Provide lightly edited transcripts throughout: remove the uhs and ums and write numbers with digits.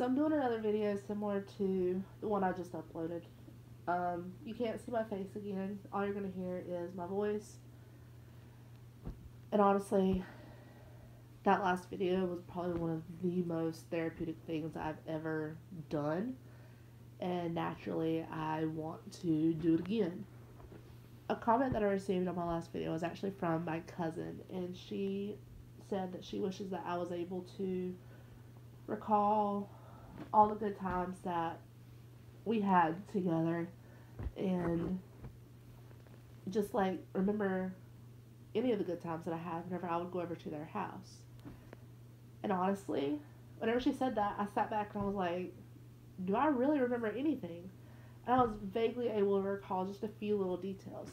So I'm doing another video similar to the one I just uploaded. You can't see my face again. All you're going to hear is my voice. And honestly, that last video was probably one of the most therapeutic things I've ever done. And naturally, I want to do it again. A comment that I received on my last video was actually from my cousin, and she said that she wishes that I was able to recall all the good times that we had together and just like remember any of the good times that I had whenever I would go over to their house. And honestly, whenever she said that, I sat back and I was like, do I really remember anything? And I was vaguely able to recall just a few little details.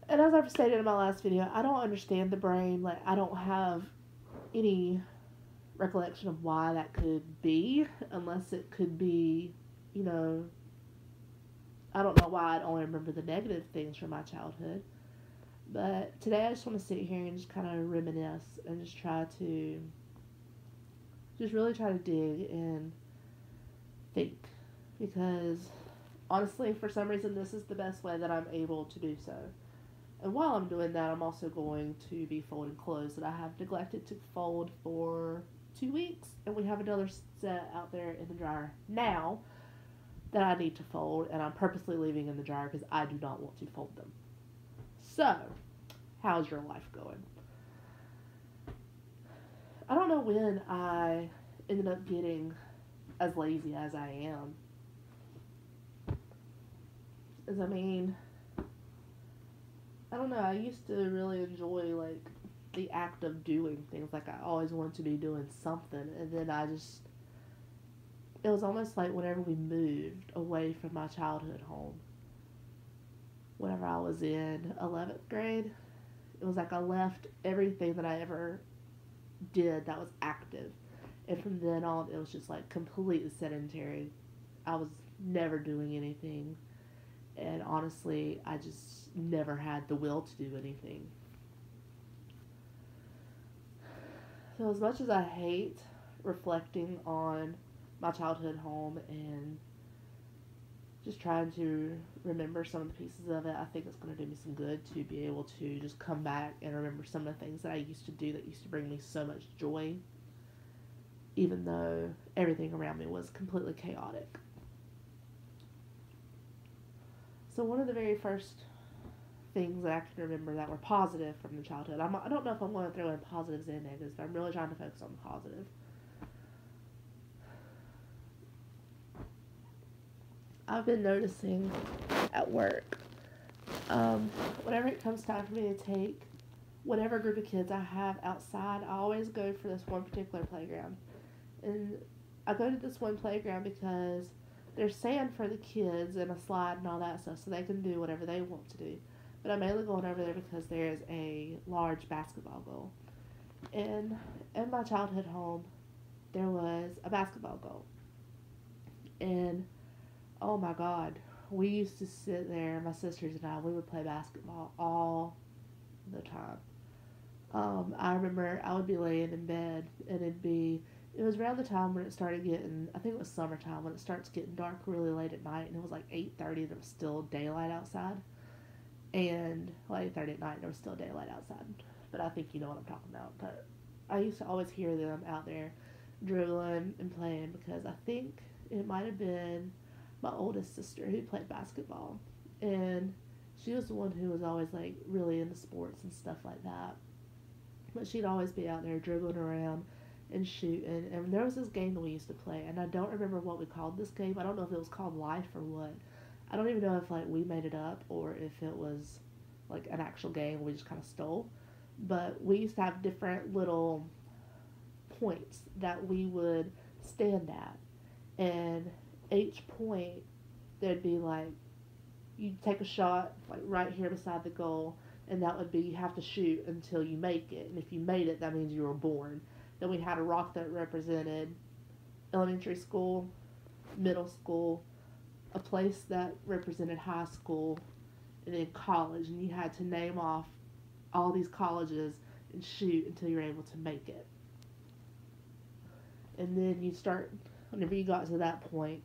And as I've stated in my last video, I don't understand the brain. Like, I don't have any recollection of why that could be, unless it could be, you know, I don't know why I'd only remember the negative things from my childhood. But today I just want to sit here and just kind of reminisce and just really try to dig and think. Because honestly, for some reason, this is the best way that I'm able to do so. And while I'm doing that, I'm also going to be folding clothes that I have neglected to fold for 2 weeks. And we have another set out there in the dryer now that I need to fold. And I'm purposely leaving in the dryer because I do not want to fold them. So, how's your life going? I don't know when I ended up getting as lazy as I am. I don't know, I used to really enjoy, like, the act of doing things. Like, I always wanted to be doing something. And then it was almost like whenever we moved away from my childhood home, whenever I was in 11th grade, it was like I left everything that I ever did that was active. And from then on, it was just like completely sedentary. I was never doing anything. And honestly, I just never had the will to do anything. So, as much as I hate reflecting on my childhood home and just trying to remember some of the pieces of it, I think it's going to do me some good to be able to just come back and remember some of the things that I used to do that used to bring me so much joy, even though everything around me was completely chaotic. So one of the very first things that I can remember that were positive from the childhood, I don't know if I'm going to throw in positives and negatives, but I'm really trying to focus on the positive. I've been noticing at work, whenever it comes time for me to take whatever group of kids I have outside, I always go for this one particular playground. And I go to this one playground because there's sand for the kids and a slide and all that stuff, so they can do whatever they want to do. But I'm mainly going over there because there is a large basketball goal. And in my childhood home, there was a basketball goal. And oh my God, we used to sit there, my sisters and I, we would play basketball all the time. I remember I would be laying in bed and it was around the time when it started getting, I think it was summertime, when it starts getting dark really late at night, and it was like 8:30 and it was still daylight outside. And like 8:30 at night and there was still daylight outside. But I think you know what I'm talking about. But I used to always hear them out there dribbling and playing because I think it might have been my oldest sister who played basketball. And she was the one who was always like really into sports and stuff like that. But she'd always be out there dribbling around and shooting. And there was this game that we used to play, and I don't remember what we called this game. I don't know if it was called Life or what. I don't even know if like we made it up or if it was like an actual game we just kind of stole. But we used to have different little points that we would stand at, and each point there'd be like you take a shot like right here beside the goal, and that would be you have to shoot until you make it, and if you made it, that means you were born. Then we had a rock that represented elementary school, middle school, a place that represented high school, and then college, and you had to name off all these colleges and shoot until you were able to make it. And then you start, whenever you got to that point,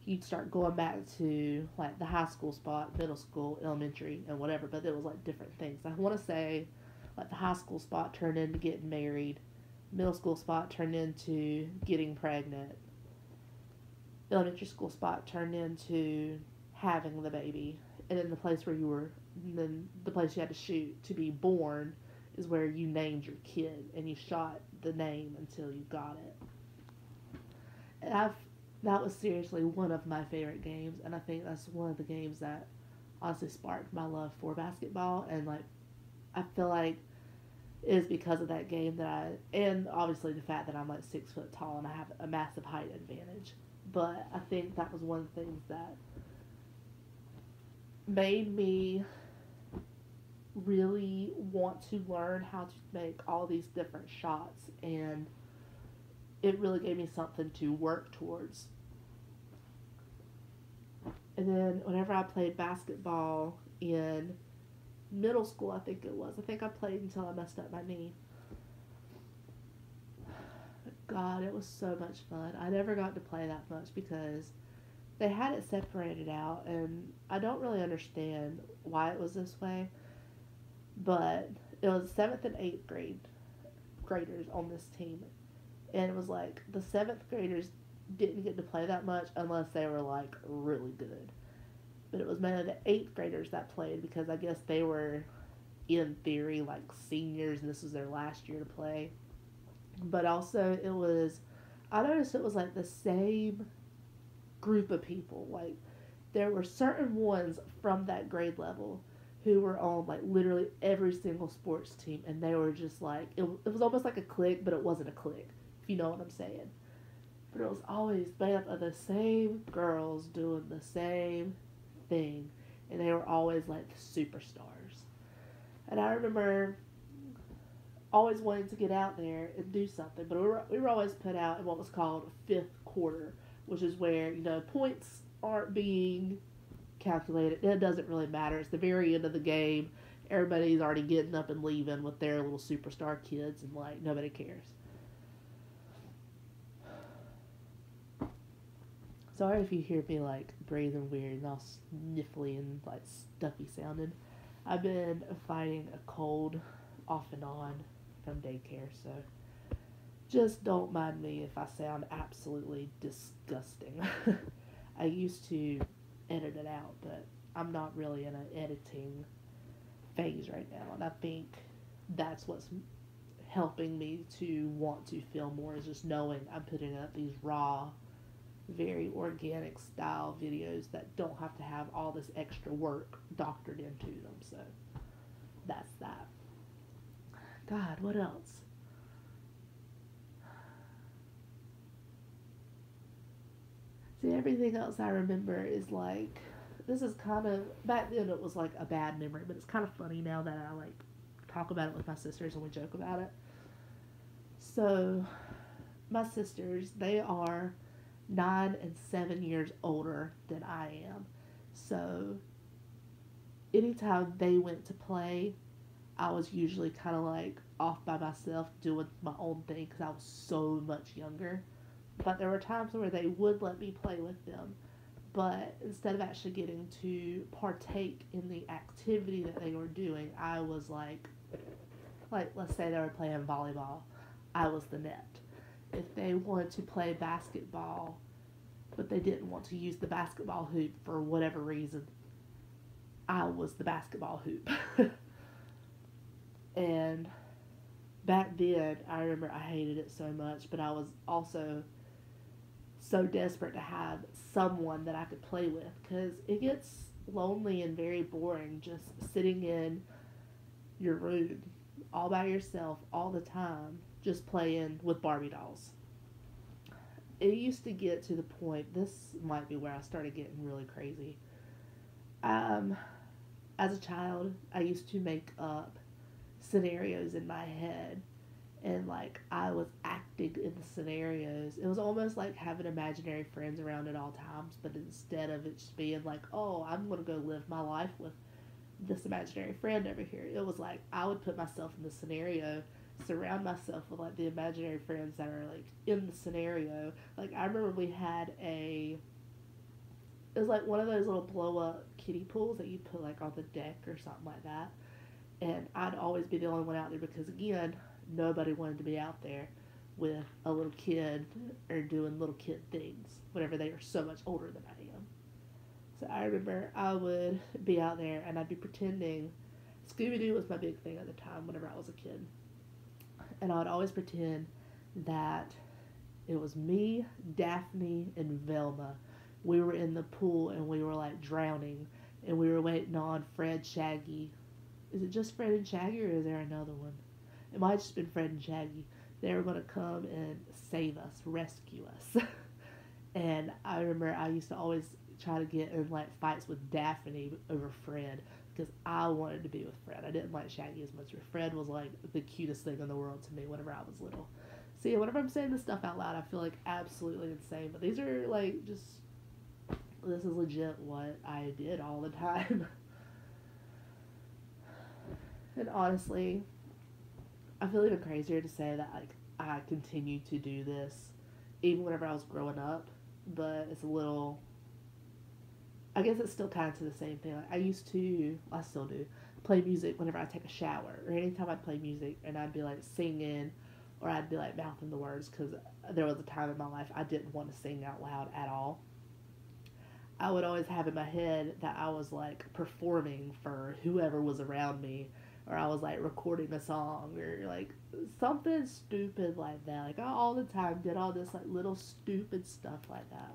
you'd start going back to like the high school spot, middle school, elementary, and whatever. But it was like different things. I want to say, like the high school spot turned into getting married, middle school spot turned into getting pregnant, elementary school spot turned into having the baby, and then the place where you were, and then the place you had to shoot to be born is where you named your kid and you shot the name until you got it. And that was seriously one of my favorite games, and I think that's one of the games that honestly sparked my love for basketball. And like, I feel like it is because of that game that and obviously the fact that I'm like 6 foot tall and I have a massive height advantage. But I think that was one of the things that made me really want to learn how to make all these different shots, and it really gave me something to work towards. And then whenever I played basketball in middle school, I think it was, I think I played until I messed up my knee. God, it was so much fun. I never got to play that much because they had it separated out, and I don't really understand why it was this way, but it was seventh and eighth graders on this team, and it was like the seventh graders didn't get to play that much unless they were like really good. But it was mainly the eighth graders that played because I guess they were, in theory, like seniors and this was their last year to play. But also, I noticed it was like the same group of people. Like, there were certain ones from that grade level who were on like literally every single sports team, and they were just like, it was almost like a clique, but it wasn't a clique, if you know what I'm saying. But it was always made up of the same girls doing the same thing, and they were always like the superstars. And I remember always wanting to get out there and do something, but we were always put out in what was called fifth quarter, which is where, points aren't being calculated. It doesn't really matter. It's the very end of the game. Everybody's already getting up and leaving with their little superstar kids, and like nobody cares. Sorry if you hear me like breathing weird and all sniffly and like stuffy sounding. I've been fighting a cold off and on from daycare, so just don't mind me if I sound absolutely disgusting. I used to edit it out, but I'm not really in an editing phase right now, and I think that's what's helping me to want to film more, is just knowing I'm putting up these raw, very organic style videos that don't have to have all this extra work doctored into them. So that's that. God, what else? See, everything else I remember is like, this is kind of, back then it was like a bad memory, but it's kind of funny now that I like talk about it with my sisters and we joke about it. So, my sisters, they are 9 and 7 years older than I am. So, anytime they went to play, I was usually kind of like off by myself doing my own thing because I was so much younger. But there were times where they would let me play with them. But instead of actually getting to partake in the activity that they were doing, I was like let's say they were playing volleyball, I was the net. If they wanted to play basketball, but they didn't want to use the basketball hoop for whatever reason, I was the basketball hoop. And back then, I remember I hated it so much, but I was also so desperate to have someone that I could play with, because it gets lonely and very boring just sitting in your room all by yourself all the time just playing with Barbie dolls. It used to get to the point, this might be where I started getting really crazy. Um, as a child, I used to make up scenarios in my head, and like I was acting in the scenarios. It was almost like having imaginary friends around at all times, but instead of it just being like, oh, I'm gonna go live my life with this imaginary friend over here, it was like I would put myself in the scenario surround myself with like the imaginary friends that are like in the scenario. Like I remember we had it was like one of those little blow up kiddie pools that you put like on the deck or something like that. And I'd always be the only one out there because again, nobody wanted to be out there with a little kid or doing little kid things whenever they are so much older than I am. So I remember I would be out there and I'd be pretending. Scooby Doo was my big thing at the time whenever I was a kid. And I would always pretend that it was me, Daphne, and Velma. We were in the pool and we were like drowning and we were waiting on Fred, Shaggy. Is it just Fred and Shaggy or is there another one? It might have just been Fred and Shaggy. They were going to come and save us, rescue us. And I remember I used to always try to get in like fights with Daphne over Fred because I wanted to be with Fred. I didn't like Shaggy as much, but Fred was like the cutest thing in the world to me whenever I was little. See, whenever I'm saying this stuff out loud, I feel like absolutely insane. But these are like just, this is legit what I did all the time. And honestly, I feel even crazier to say that like I continue to do this even whenever I was growing up, but it's a little. I guess it's still kind of to the same thing. Like I still do, play music whenever I take a shower or anytime I'd play music, and I'd be like singing, or I'd be like mouthing the words because there was a time in my life I didn't want to sing out loud at all. I would always have in my head that I was like performing for whoever was around me, or I was like recording a song, or like something stupid like that. Like I all the time did all this like little stupid stuff like that.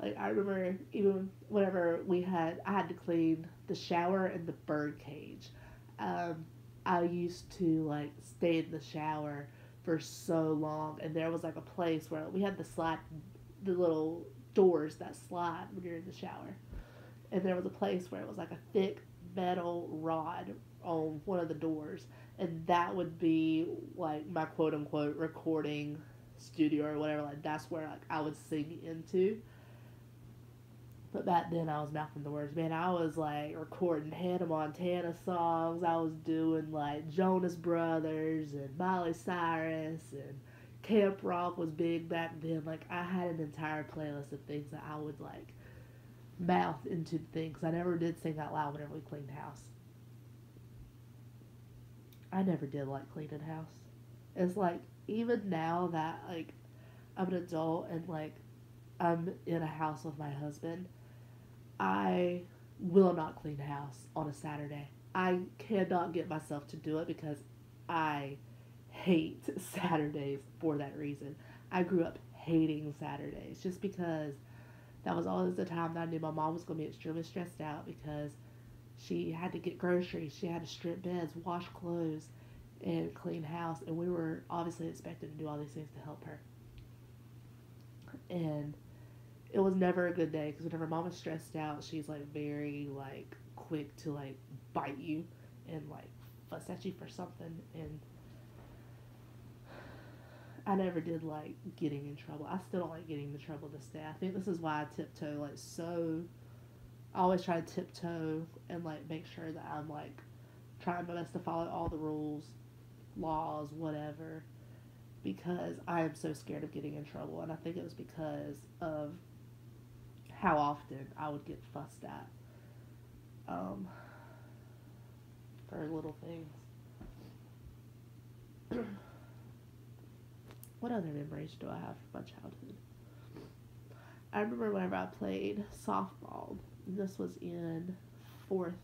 Like I remember even whenever I had to clean the shower and the bird cage. Um, I used to like stay in the shower for so long, and there was like a place where we had the little doors that slide when you're in the shower, and there was a place where it was like a thick metal rod on one of the doors, and that would be like my quote unquote recording studio or whatever. Like that's where like I would sing into. But back then I was mouthing the words. Man, I was like recording Hannah Montana songs. I was doing like Jonas Brothers and Miley Cyrus, and Camp Rock was big back then. Like I had an entire playlist of things that I would like mouth into things. I never did sing out loud whenever we cleaned house. I never did like cleaning house. It's like even now that like I'm an adult and like I'm in a house with my husband, I will not clean the house on a Saturday. I cannot get myself to do it because I hate Saturdays for that reason. I grew up hating Saturdays just because that was always the time that I knew my mom was going to be extremely stressed out because she had to get groceries, she had to strip beds, wash clothes, and clean house, and we were obviously expected to do all these things to help her. And it was never a good day because whenever mama's stressed out, she's like very like quick to like bite you and like fuss at you for something. And I never did like getting in trouble. I still don't like getting in trouble this day. I think this is why I tiptoe like so. I always try to tiptoe and like make sure that I'm like trying my best to follow all the rules, laws, whatever, because I am so scared of getting in trouble. And I think it was because of how often I would get fussed at um, for little things. What other memories do I have from my childhood? I remember whenever I played softball. This was in fourth,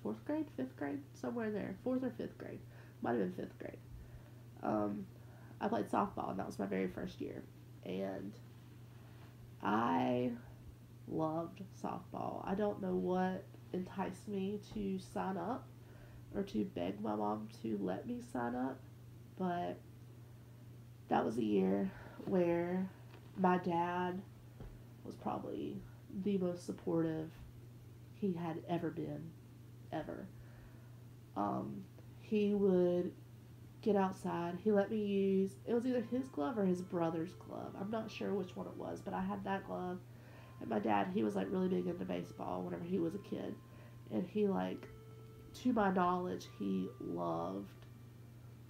fourth grade, fifth grade, somewhere there, fourth or fifth grade. Might have been fifth grade. Um, I played softball, and that was my very first year. And I loved softball. I don't know what enticed me to sign up or to beg my mom to let me sign up, but that was a year where my dad was probably the most supportive he had ever been, ever. Um, he would get outside. He let me use, it was either his glove or his brother's glove. I'm not sure which one it was, but I had that glove. And my dad, he was like really big into baseball whenever he was a kid. And he like, to my knowledge, he loved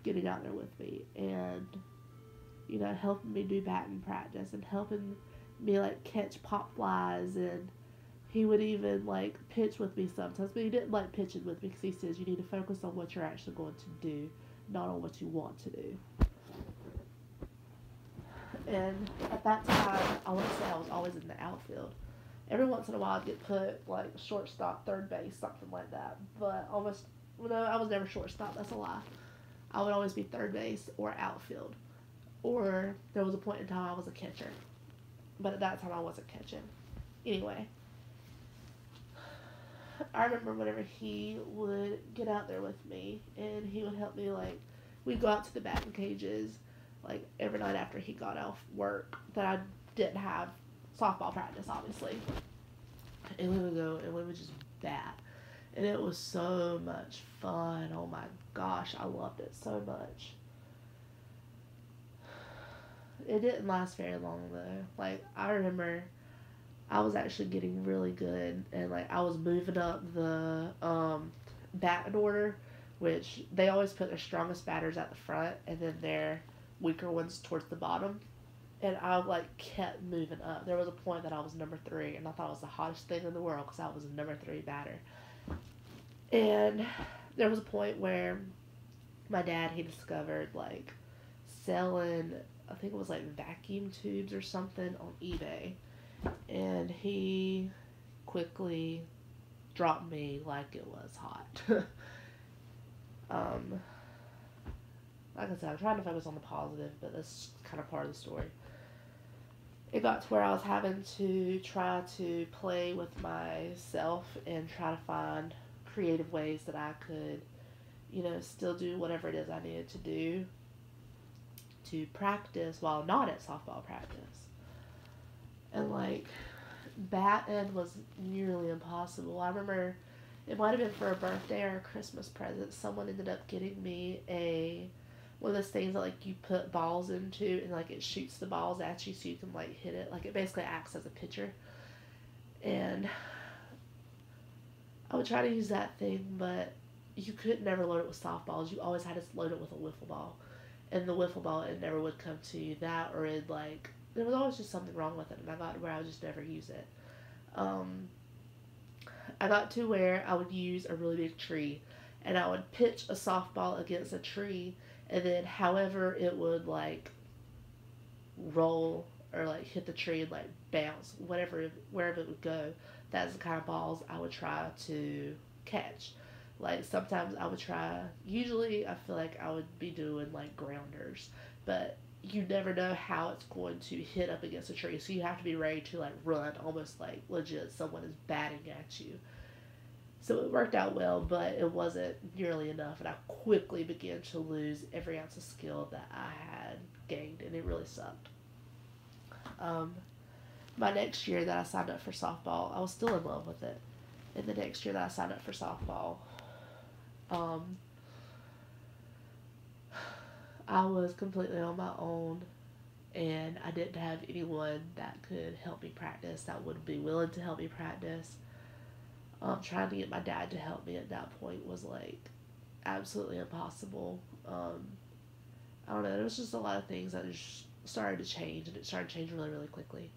getting out there with me and, you know, helping me do batting practice and helping me like catch pop flies, and he would even like pitch with me sometimes, but he didn't like pitching with me because he says you need to focus on what you're actually going to do, not on what you want to do. And at that time, I want to say I was always in the outfield. Every once in a while, I'd get put like shortstop, third base, something like that. But almost, no, I was never shortstop. That's a lie. I would always be third base or outfield. Or there was a point in time I was a catcher. But at that time, I wasn't catching. Anyway, I remember whenever he would get out there with me and he would help me, like, we'd go out to the batting cages, like, every night after he got off work that I didn't have softball practice, obviously. And we would go and we would just bat. And it was so much fun. Oh my gosh, I loved it so much. It didn't last very long though. Like, I remember I was actually getting really good, and like I was moving up the batting order, which they always put their strongest batters at the front and then their weaker ones towards the bottom. And I like kept moving up. There was a point that I was number 3, and I thought it was the hottest thing in the world because I was a number 3 batter. And there was a point where my dad, he discovered like selling, I think it was like vacuum tubes or something on eBay, and he quickly dropped me like it was hot. um, like I said, I'm trying to focus on the positive, but that's kind of part of the story. It got to where I was having to try to play with myself and try to find creative ways that I could, you know, still do whatever it is I needed to do to practice while not at softball practice. And like, batting was nearly impossible. I remember it might have been for a birthday or a Christmas present. Someone ended up getting me one of those things that like you put balls into and like it shoots the balls at you so you can like hit it. Like it basically acts as a pitcher. And I would try to use that thing, but you could never load it with softballs. You always had to load it with a wiffle ball. And the wiffle ball, it never would come to that, or it like, there was always just something wrong with it, and I got to where I would just never use it. I got to where I would use a really big tree, and I would pitch a softball against a tree, and then however it would like roll or like hit the tree and like bounce, wherever it would go, that's the kind of balls I would try to catch. Like sometimes I would try, usually I feel like I would be doing like grounders, but you never know how it's going to hit up against a tree, so you have to be ready to like run almost like legit someone is batting at you. So it worked out well, but it wasn't nearly enough, and I quickly began to lose every ounce of skill that I had gained, and it really sucked. My next year that I signed up for softball, I was still in love with it. And the next year that I signed up for softball, I was completely on my own, and I didn't have anyone that could help me practice, that would be willing to help me practice. Trying to get my dad to help me at that point was like absolutely impossible. I don't know, there was just a lot of things that just started to change, and it started to change really, really quickly.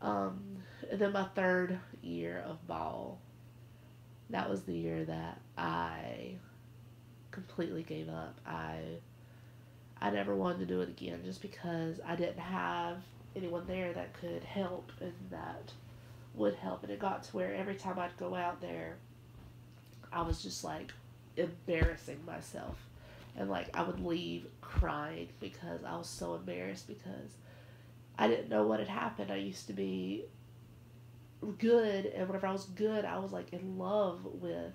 And then my third year of ball, that was the year that I completely gave up. I never wanted to do it again just because I didn't have anyone there that could help and that would help. And it got to where every time I'd go out there, I was just like embarrassing myself. And like I would leave crying because I was so embarrassed because I didn't know what had happened. I used to be good, and whenever I was good, I was like in love with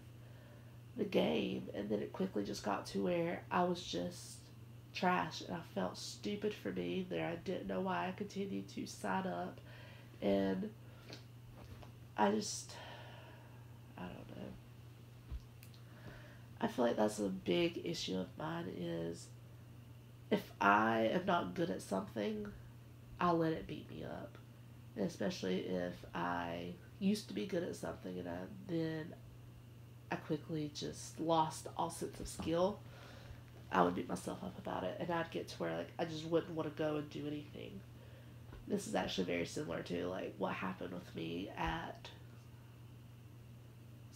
the game, and then it quickly just got to where I was just trash, and I felt stupid for being there. I didn't know why I continued to sign up, and I don't know. I feel like that's a big issue of mine is if I am not good at something, I let it beat me up. And especially if I used to be good at something and then I quickly just lost all sense of skill. I would beat myself up about it, and I'd get to where like I just wouldn't want to go and do anything. This is actually very similar to like what happened with me at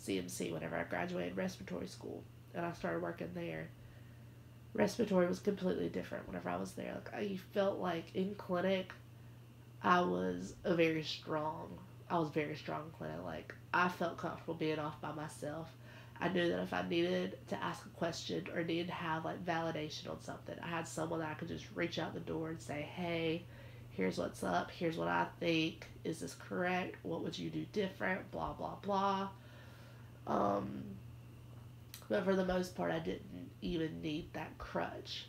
CMC whenever I graduated respiratory school and I started working there. Respiratory was completely different whenever I was there. Like I felt like in clinic I was I was very strong in clinic. Like I felt comfortable being off by myself. I knew that if I needed to ask a question or needed to have like validation on something, I had someone that I could just reach out the door and say, "Hey, here's what's up. Here's what I think. Is this correct? What would you do different? Blah blah blah." Um, but for the most part, I didn't even need that crutch.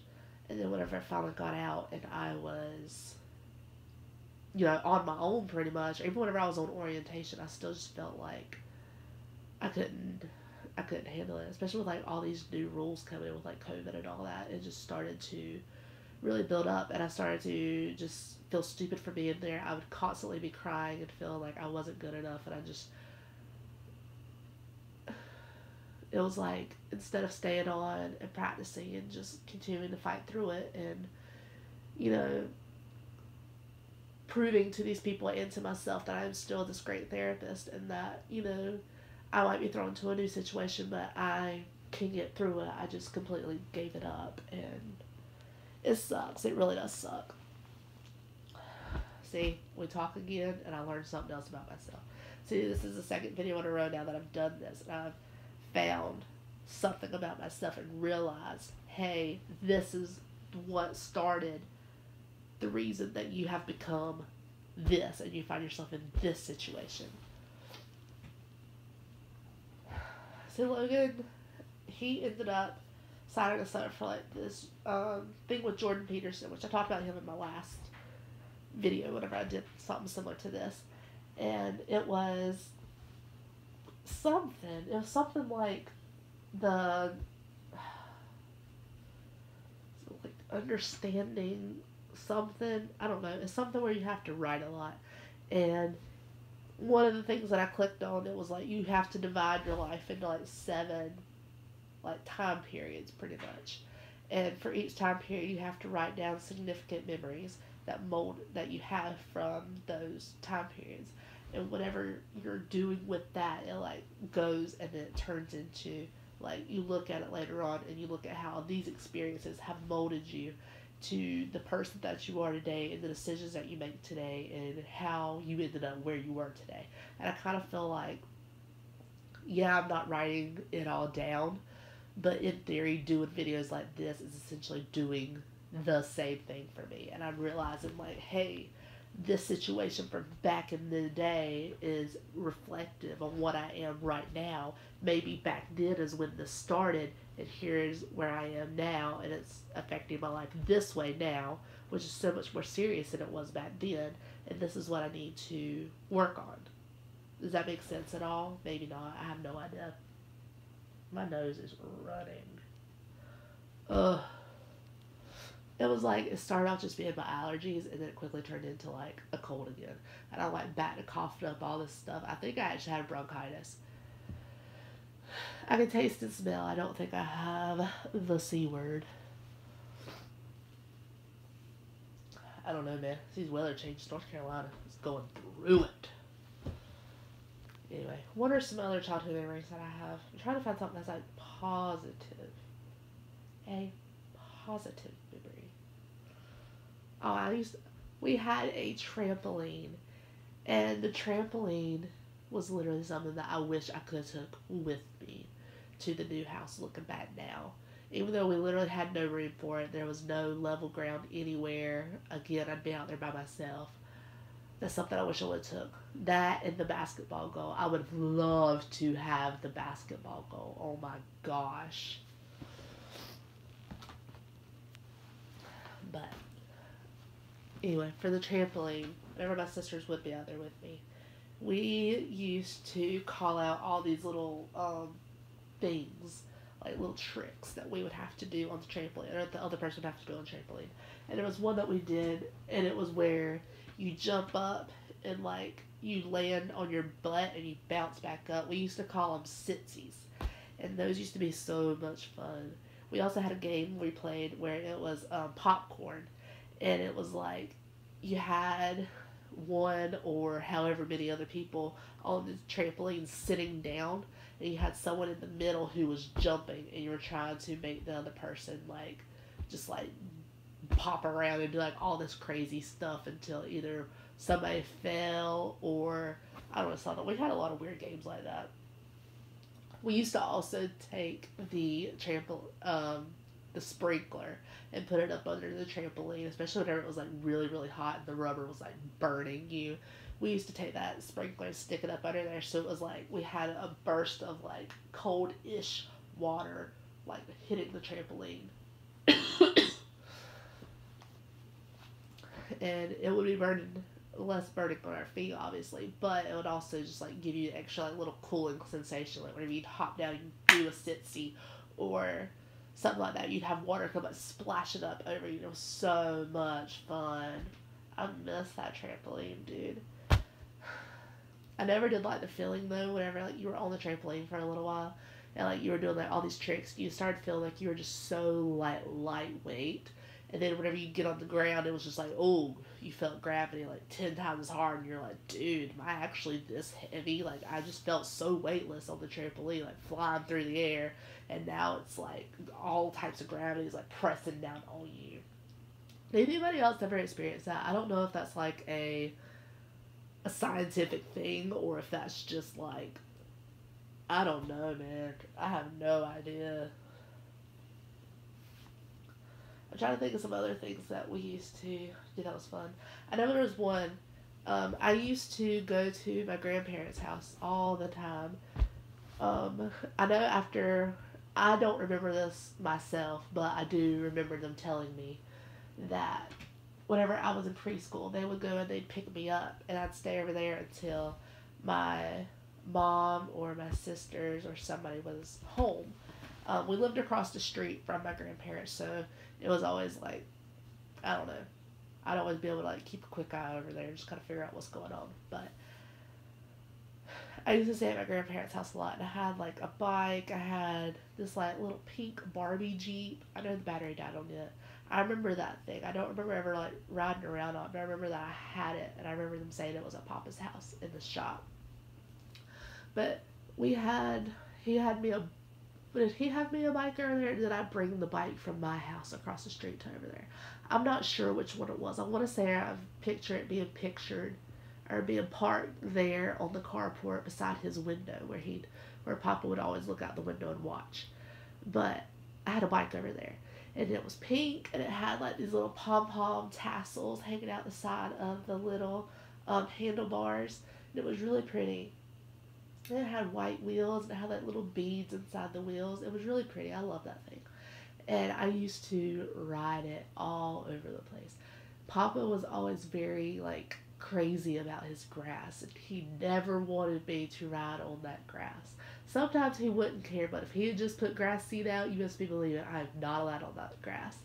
And then whenever I finally got out and I was, on my own pretty much, even whenever I was on orientation, I still just felt like I couldn't I couldn't handle it, especially with like all these new rules coming in with like COVID and all that. It just started to really build up, and I started to just feel stupid for being there. I would constantly be crying and feel like I wasn't good enough, and it was like instead of staying on and practicing and just continuing to fight through it and you know proving to these people and to myself that I'm still this great therapist and that I might be thrown into a new situation, but I can get through it. I just completely gave it up, and it sucks. It really does suck. See, we talk again, and I learned something else about myself. See, this is the second video in a row now that I've done this, and I've found something about myself and realized, hey, this is what started the reason that you have become this, and you find yourself in this situation. So Logan, he ended up signing us up for like this thing with Jordan Peterson, which I talked about him in my last video whenever I did something similar to this. And it was something like the like understanding something. I don't know. It's something where you have to write a lot. And one of the things that I clicked on, it was like you have to divide your life into like 7 like time periods pretty much. And for each time period you have to write down significant memories that you have from those time periods. And whatever you're doing with that, it like goes and then it turns into like you look at it later on and you look at how these experiences have molded you to the person that you are today and the decisions that you make today and how you ended up where you were today. And I kind of feel like, yeah, I'm not writing it all down, but in theory, doing videos like this is essentially doing the same thing for me. And I'm realizing, like, hey, this situation from back in the day is reflective of what I am right now. Maybe back then is when this started, and here's where I am now, and it's affecting my life this way now, which is so much more serious than it was back then. And this is what I need to work on. Does that make sense at all? Maybe not. I have no idea. My nose is running. Ugh. It was like, it started out just being my allergies, and then it quickly turned into like a cold again. And I like back to coughing up all this stuff. I think I actually had bronchitis. I can taste and smell. I don't think I have the C word. I don't know, man. These weather changes. North Carolina is going through it. Anyway, what are some other childhood memories that I have? I'm trying to find something that's like positive. A positive memory. Oh, we had a trampoline, and the trampoline was literally something that I wish I could have took with me to the new house looking back now. Even though we literally had no room for it, there was no level ground anywhere. Again, I'd be out there by myself. That's something I wish I would have took. That and the basketball goal. I would have loved to have the basketball goal. Oh my gosh. But anyway, for the trampoline, whenever my sisters would be out there with me, we used to call out all these little things, like little tricks that we would have to do on the trampoline, or the other person would have to do on the trampoline. And there was one that we did, and it was where you jump up and like you land on your butt and you bounce back up. We used to call them sitsies, and those used to be so much fun. We also had a game we played where it was popcorn, and it was like you had one or however many other people on the trampoline sitting down, and you had someone in the middle who was jumping, and you were trying to make the other person like just like pop around and do like all this crazy stuff until either somebody fell or I don't know something. We had a lot of weird games like that. We used to also take the sprinkler and put it up under the trampoline, especially whenever it was like really really hot and the rubber was like burning you. We used to take that sprinkler and stick it up under there, so it was like we had a burst of like cold-ish water like hitting the trampoline, and it would be burning less burning on our feet obviously, but it would also just like give you an extra like little cooling sensation, like whenever you'd hop down and do a sitsy or something like that, you'd have water come and splash it up over you. It was so much fun. I miss that trampoline, dude. I never did like the feeling though whenever like you were on the trampoline for a little while and like you were doing like all these tricks, you started feeling like you were just so like lightweight, and then whenever you get on the ground, it was just like, oh, you felt gravity like 10 times as hard, and you're like, dude, am I actually this heavy? Like, I just felt so weightless on the trampoline, like flying through the air, and now it's like all types of gravity is like pressing down on you. Did anybody else ever experience that? I don't know if that's like a scientific thing or if that's just like, I don't know, man. I have no idea. I'm trying to think of some other things that we used to do that was fun. I know there was one. I used to go to my grandparents' house all the time. I know after, I don't remember this myself, but I do remember them telling me that whenever I was in preschool, they would go and they'd pick me up, and I'd stay over there until my mom or my sisters or somebody was home. We lived across the street from my grandparents, so it was always like, I don't know. I'd always be able to like keep a quick eye over there and just kind of figure out what's going on. But I used to stay at my grandparents' house a lot, and I had like a bike. I had this like little pink Barbie Jeep. I know the battery died on it. I remember that thing. I don't remember ever like riding around on it, but I remember that I had it, and I remember them saying it was at Papa's house in the shop. But we had he had me a did he have me a bike over there, or did I bring the bike from my house across the street to over there? I'm not sure which one it was. I want to say I picture it being pictured or being parked there on the carport beside his window where Papa would always look out the window and watch. But I had a bike over there, and it was pink, and it had like these little pom pom tassels hanging out the side of the little handlebars, and it was really pretty. And it had white wheels, and it had like little beads inside the wheels. It was really pretty. I love that thing. And I used to ride it all over the place. Papa was always very like crazy about his grass, and he never wanted me to ride on that grass. Sometimes he wouldn't care, but if he had just put grass seed out, you must be believing I am not allowed on that grass.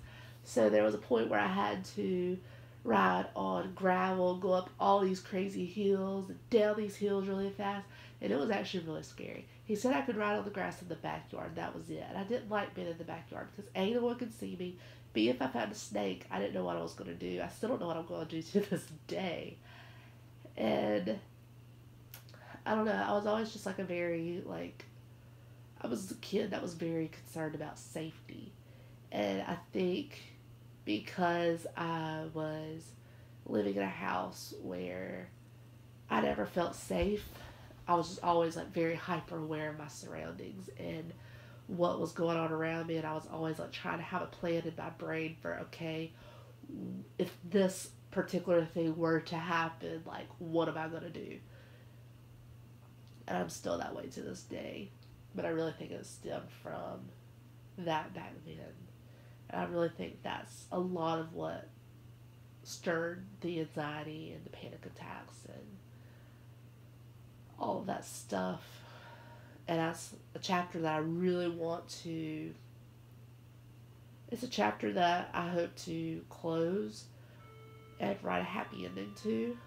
So there was a point where I had to ride on gravel, go up all these crazy hills, down these hills really fast, and it was actually really scary. He said I could ride on the grass in the backyard. That was it. And I didn't like being in the backyard because A, no one could see me. B, if I found a snake, I didn't know what I was going to do. I still don't know what I'm going to do to this day. And I don't know. I was always just like I was a kid that was very concerned about safety. And I think because I was living in a house where I never felt safe, I was just always like very hyper aware of my surroundings and what was going on around me, and I was always like trying to have a plan in my brain for, okay, if this particular thing were to happen, like what am I gonna do? And I'm still that way to this day, but I really think it stemmed from that back then, and I really think that's a lot of what stirred the anxiety and the panic attacks and all of that stuff. And that's a chapter that I really want to, it's a chapter that I hope to close and write a happy ending to.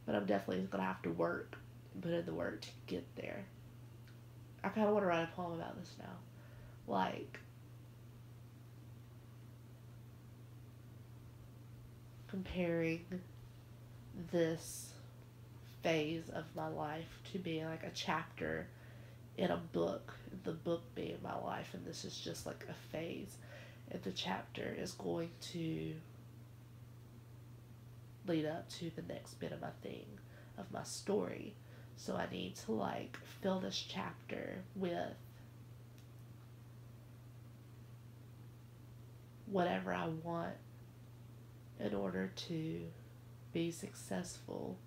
But I'm definitely going to have to work, put in the work to get there. I kind of want to write a poem about this now. like comparing this phase of my life to being like a chapter in a book, the book being my life, and this is just like a phase, and the chapter is going to lead up to the next bit of my thing, of my story. So I need to like fill this chapter with whatever I want in order to be successful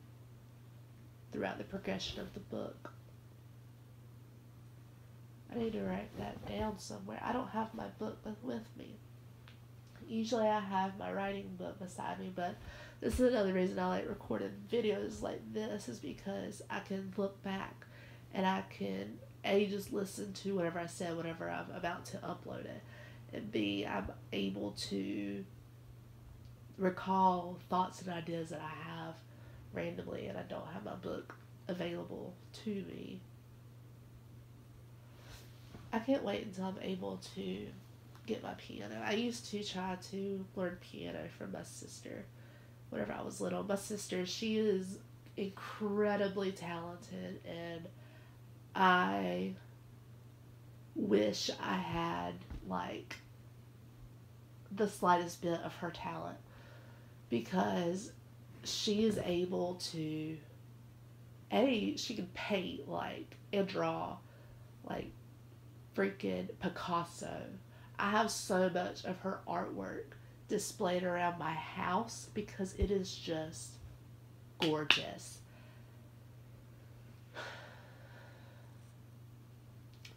throughout the progression of the book. I need to write that down somewhere. I don't have my book with me. Usually I have my writing book beside me, but this is another reason I like recording videos like this, is because I can look back and I can A, just listen to whatever I said whenever I'm about to upload it, and B, I'm able to recall thoughts and ideas that I have randomly and I don't have my book available to me. I can't wait until I'm able to get my piano. I used to try to learn piano from my sister whenever I was little. My sister, she is incredibly talented, and I wish I had like the slightest bit of her talent, because she is able to, A, she can paint like and draw like freaking Picasso. I have so much of her artwork displayed around my house because it is just gorgeous.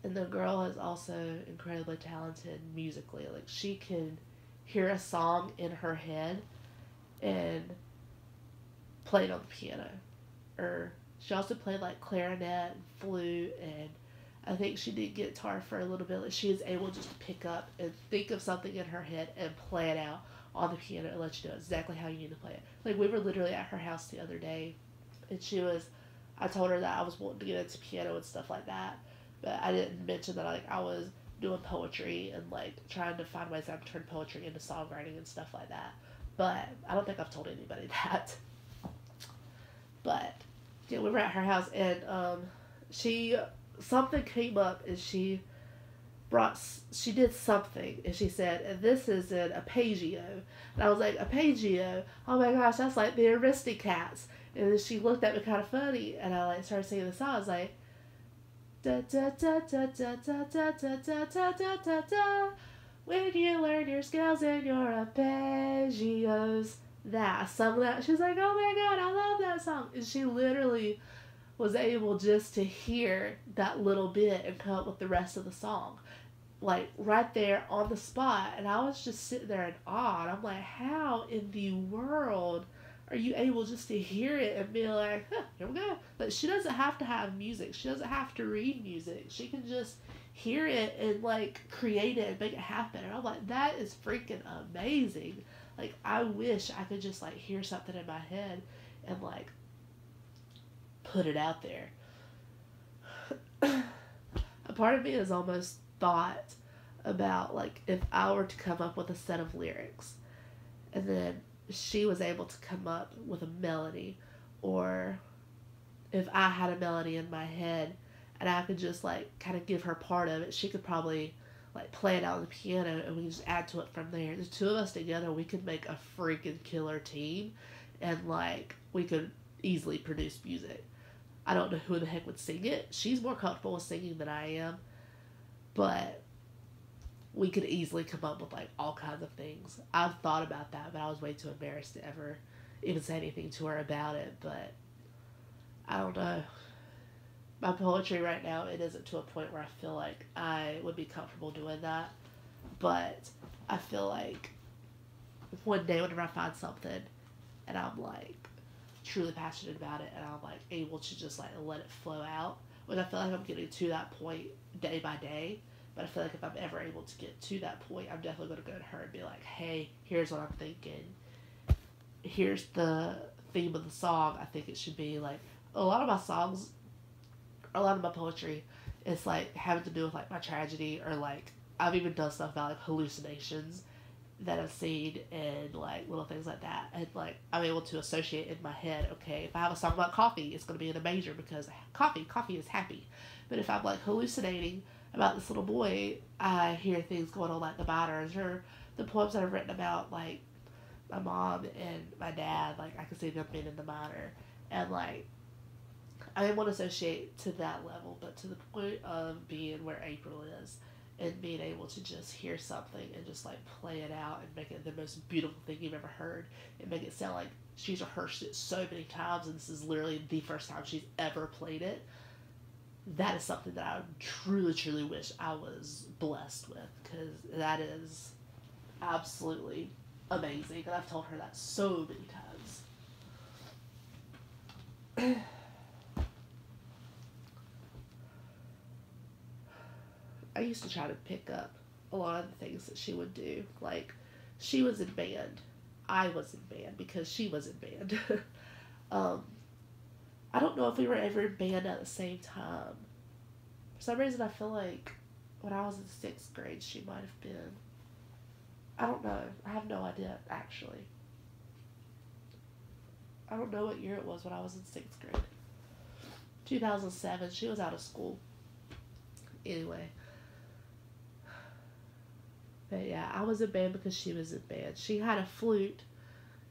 And the girl is also incredibly talented musically. Like, she can hear a song in her head and play it on the piano. Or she also played like clarinet and flute, and I think she did guitar for a little bit. Like, she is able just to pick up and think of something in her head and play it out on the piano and let you know exactly how you need to play it. Like, we were literally at her house the other day, and I told her that I was wanting to get into piano and stuff like that, but I didn't mention that I was doing poetry and like trying to find ways I could turn poetry into songwriting and stuff like that. But I don't think I've told anybody that. But yeah, we were at her house, and something came up, and she did something, and she said, and this is an arpeggio. And I was like, arpeggio? Oh my gosh, that's like the Aristocats. And then she looked at me kind of funny, and I like started singing the song. I was like, da da da da da da da da da da da da da. When you learn your scales and your arpeggios. That I sung that. She was like, oh my god, I love that song. And she literally was able just to hear that little bit and come up with the rest of the song, like right there on the spot. And I was just sitting there in awe, and I'm like, how in the world are you able just to hear it and be like, huh, here we go? But she doesn't have to have music, she doesn't have to read music, she can just hear it and like create it and make it happen. And I'm like, that is freaking amazing. Like, I wish I could just like hear something in my head and like put it out there. A part of me has almost thought about like if I were to come up with a set of lyrics and then she was able to come up with a melody, or if I had a melody in my head and I could just like kind of give her part of it, she could probably like play it out on the piano and we can just add to it from there. The two of us together, we could make a freaking killer team, and like we could easily produce music. I don't know who the heck would sing it. She's more comfortable with singing than I am, but we could easily come up with like all kinds of things. I've thought about that, but I was way too embarrassed to ever even say anything to her about it. But I don't know. My poetry right now, it isn't to a point where I feel like I would be comfortable doing that. But I feel like one day whenever I find something and I'm like truly passionate about it and I'm like able to just like let it flow out, which I feel like I'm getting to that point day by day. But I feel like if I'm ever able to get to that point, I'm definitely going to go to her and be like, hey, here's what I'm thinking. Here's the theme of the song. I think it should be like, a lot of my songs, a lot of my poetry is like having to do with like my tragedy or like I've even done stuff about like hallucinations that I've seen and like little things like that. And like I'm able to associate in my head, okay, if I have a song about coffee, it's gonna be in a major because coffee is happy. But if I'm like hallucinating about this little boy, I hear things going on like the minors or the poems that I've written about like my mom and my dad, like I can see them being in the minor. And like I want to associate to that level, but to the point of being where April is and being able to just hear something and just like play it out and make it the most beautiful thing you've ever heard and make it sound like she's rehearsed it so many times and this is literally the first time she's ever played it. That is something that I truly, truly wish I was blessed with because that is absolutely amazing. And I've told her that so many times. I used to try to pick up a lot of the things that she would do. Like, she was in band. I was in band because she was in band. um, I don't know if we were ever in band at the same time. For some reason, I feel like when I was in sixth grade, she might have been. I don't know. I have no idea, actually. I don't know what year it was when I was in sixth grade. 2007. She was out of school. Anyway. But yeah, I was in band because she was in band. She had a flute,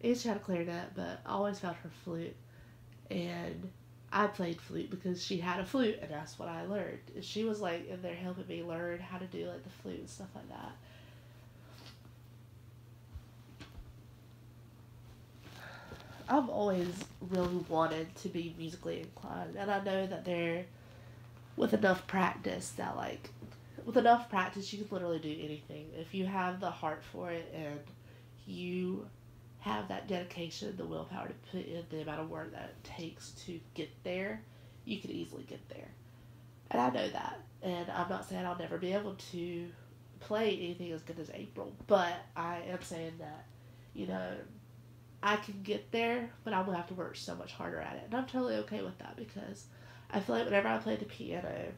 and she had a clarinet, but I always found her flute. And I played flute because she had a flute, and that's what I learned. And she was like in there helping me learn how to do like the flute and stuff like that. I've always really wanted to be musically inclined, and I know that with enough practice that like with enough practice you can literally do anything if you have the heart for it and you have that dedication, the willpower to put in the amount of work that it takes to get there. You can easily get there, and I know that. And I'm not saying I'll never be able to play anything as good as April, but I am saying that you know I can get there, but I'm gonna have to work so much harder at it, and I'm totally okay with that because I feel like whenever I play the piano,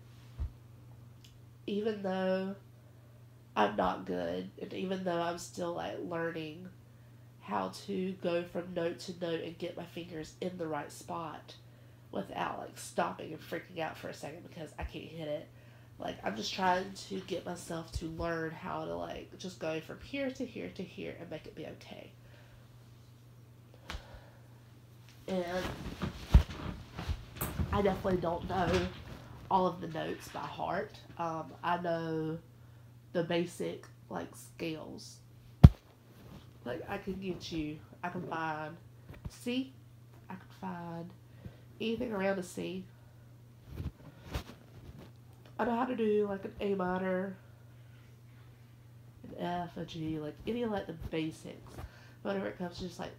even though I'm not good, and even though I'm still like learning how to go from note to note and get my fingers in the right spot without like stopping and freaking out for a second because I can't hit it. Like I'm just trying to get myself to learn how to like just go from here to here to here and make it be okay. And I definitely don't know all of the notes by heart. I know the basic like scales. Like I can find C, I can find anything around a C. I know how to do like an A minor, an F, a G, like any of like the basics. But whenever it comes to just like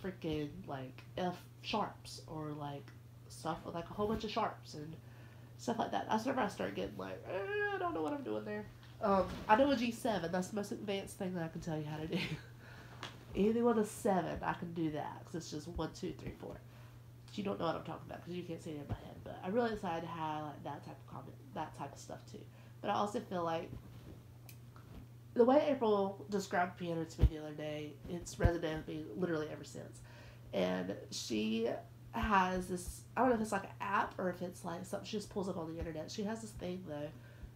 freaking like F sharps or like stuff with like a whole bunch of sharps and stuff like that. That's whenever I start getting like, I don't know what I'm doing there. I know a G7. That's the most advanced thing that I can tell you how to do. Anything with a 7, I can do that because it's just 1, 2, 3, 4. But you don't know what I'm talking about because you can't see it in my head. But I'm really excited to have like that type of stuff too. But I also feel like the way April described piano to me the other day, it's resonated with me literally ever since. And she has this, I don't know if it's like an app or if it's like something she just pulls up on the internet. She has this thing though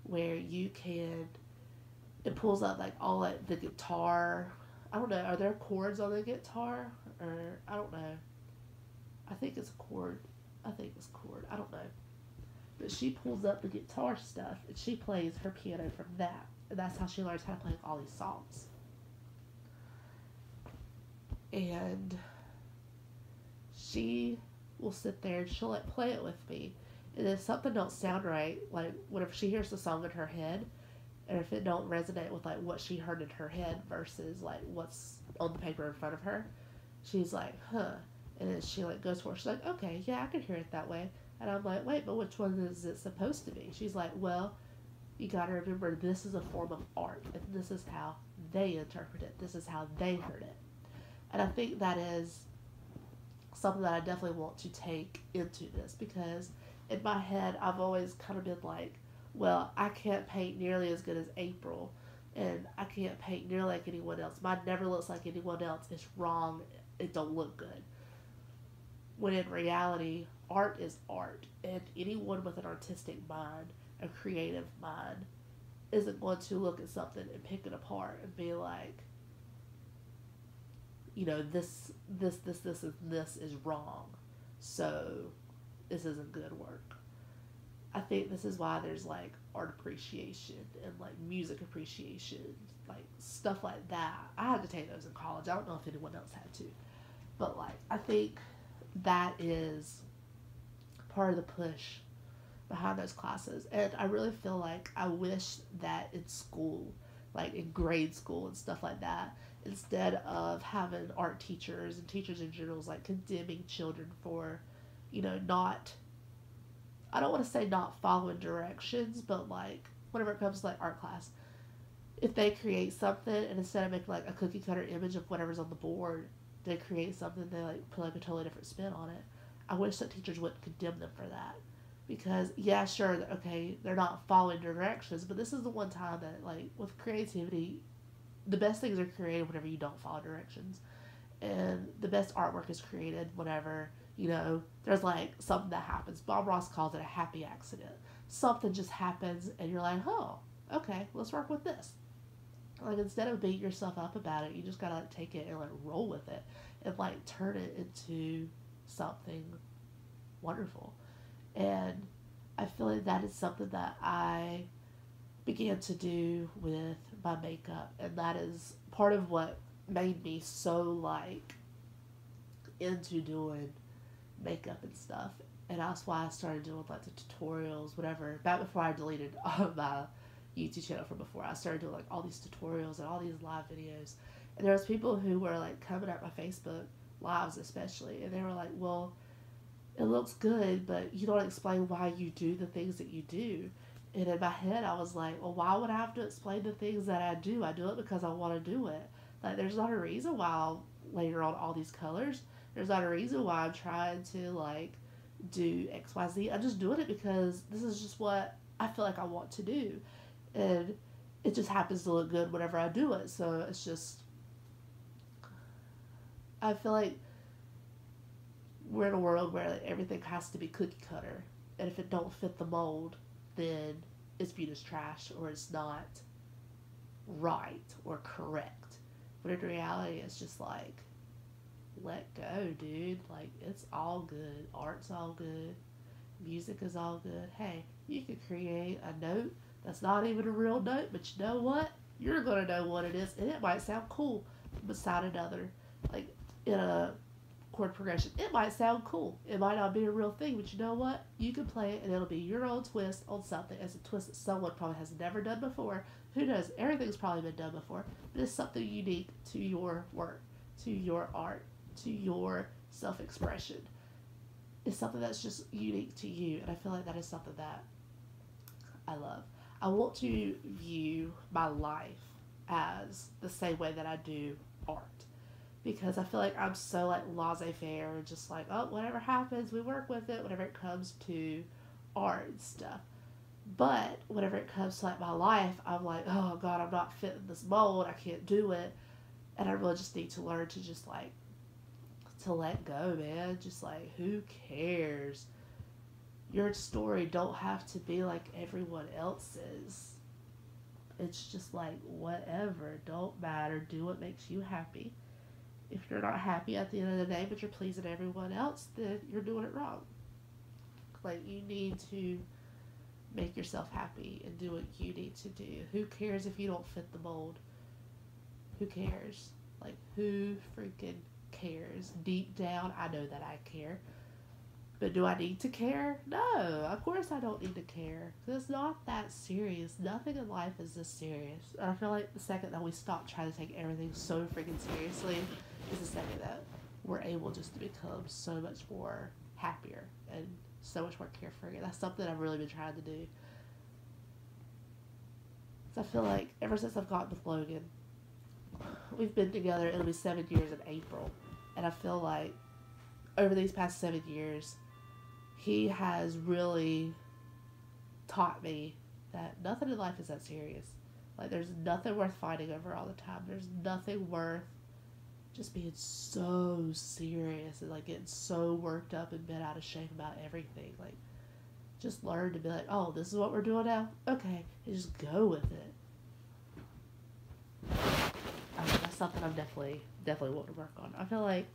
where it pulls up like all like the guitar. I don't know, are there chords on the guitar? Or, I don't know. I think it's a chord. I think it's a chord. I don't know. But she pulls up the guitar stuff and she plays her piano from that. And that's how she learns how to play all these songs. And she will sit there and she'll like play it with me. And if something don't sound right, like whenever she hears the song in her head, and if it don't resonate with like what she heard in her head versus like what's on the paper in front of her, she's like, huh. And then she like goes for it. She's like, okay, yeah, I can hear it that way. And I'm like, wait, but which one is it supposed to be? She's like, well, you gotta remember this is a form of art, and this is how they interpret it. This is how they heard it. And I think that is something that I definitely want to take into this because in my head I've always kind of been like, well, I can't paint nearly as good as April, and I can't paint nearly like anyone else. Mine never looks like anyone else. It's wrong. It don't look good. When in reality, art is art, and anyone with an artistic mind, a creative mind, isn't going to look at something and pick it apart and be like, this is wrong. So this isn't good work. I think this is why there's like art appreciation and like music appreciation, like stuff like that. I had to take those in college. I don't know if anyone else had to, but like I think that is part of the push behind those classes. And I really feel like I wish that in school, like in grade school and stuff like that, instead of having art teachers and teachers in general like condemning children for, not, I don't want to say not following directions, but like whenever it comes to like art class, if they create something and instead of making like a cookie cutter image of whatever's on the board, they create something, they like put like a totally different spin on it. I wish that teachers wouldn't condemn them for that. Because yeah, sure, okay, they're not following directions, but this is the one time that like with creativity, the best things are created whenever you don't follow directions. And the best artwork is created whenever, there's like something that happens. Bob Ross calls it a happy accident. Something just happens and you're like, oh, okay, let's work with this. Like instead of beating yourself up about it, you just gotta like take it and like roll with it and like turn it into something wonderful. And I feel like that is something that I began to do with my makeup, and that is part of what made me so like into doing makeup and stuff. And that's why I started doing like the tutorials, whatever. Back before I deleted my YouTube channel from before, I started doing like all these tutorials and all these live videos. And there was people who were like coming at my Facebook lives especially, and they were like, well, it looks good, but you don't explain why you do the things that you do. And in my head, I was like, well, why would I have to explain the things that I do? I do it because I want to do it. Like, there's not a reason why I'll layer on all these colors. There's not a reason why I'm trying to, like, do X, Y, Z. I'm just doing it because this is just what I feel like I want to do. And it just happens to look good whenever I do it. So it's just, I feel like we're in a world where like, everything has to be cookie cutter. And if it don't fit the mold, then it's viewed as trash or it's not right or correct. But in reality, it's just like, let go, dude. Like, it's all good. Art's all good. Music is all good. Hey, you could create a note that's not even a real note, but you know what? You're going to know what it is, and it might sound cool beside another. Like, in a chord progression, it might sound cool. It might not be a real thing, but you know what? You can play it, and it'll be your own twist on something. It's a twist that someone probably has never done before. Who knows? Everything's probably been done before, but it's something unique to your work, to your art, to your self-expression. It's something that's just unique to you, and I feel like that is something that I love. I want to view my life as the same way that I do art, because I feel like I'm so like laissez-faire, just like, oh, whatever happens, we work with it whenever it comes to art and stuff. But whenever it comes to like my life, I'm like, oh God, I'm not fitting this mold, I can't do it. And I really just need to learn to just like, to let go, man. Just like, who cares? Your story don't have to be like everyone else's. It's just like, whatever, don't matter, do what makes you happy. If you're not happy at the end of the day, but you're pleasing everyone else, then you're doing it wrong. Like, you need to make yourself happy and do what you need to do. Who cares if you don't fit the mold? Who cares? Like, who freaking cares? Deep down, I know that I care. But do I need to care? No, of course I don't need to care. It's not that serious. Nothing in life is this serious. And I feel like the second that we stop trying to take everything so freaking seriously is the second that we're able just to become so much more happier and so much more carefree. And that's something I've really been trying to do. So I feel like ever since I've gotten with Logan, we've been together, it'll be 7 years in April. And I feel like over these past 7 years, he has really taught me that nothing in life is that serious. Like, there's nothing worth fighting over all the time. There's nothing worth just being so serious and, like, getting so worked up and bent out of shape about everything. Like, just learn to be like, oh, this is what we're doing now? Okay. And just go with it. That's something I'm definitely wanting to work on. I feel like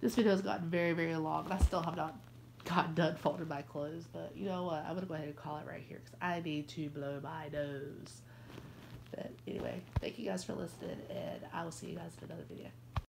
this video has gotten very, very long, and I still have not gotten done folding my clothes. But you know what? I'm going to go ahead and call it right here because I need to blow my nose. But anyway, thank you guys for listening, and I will see you guys in another video.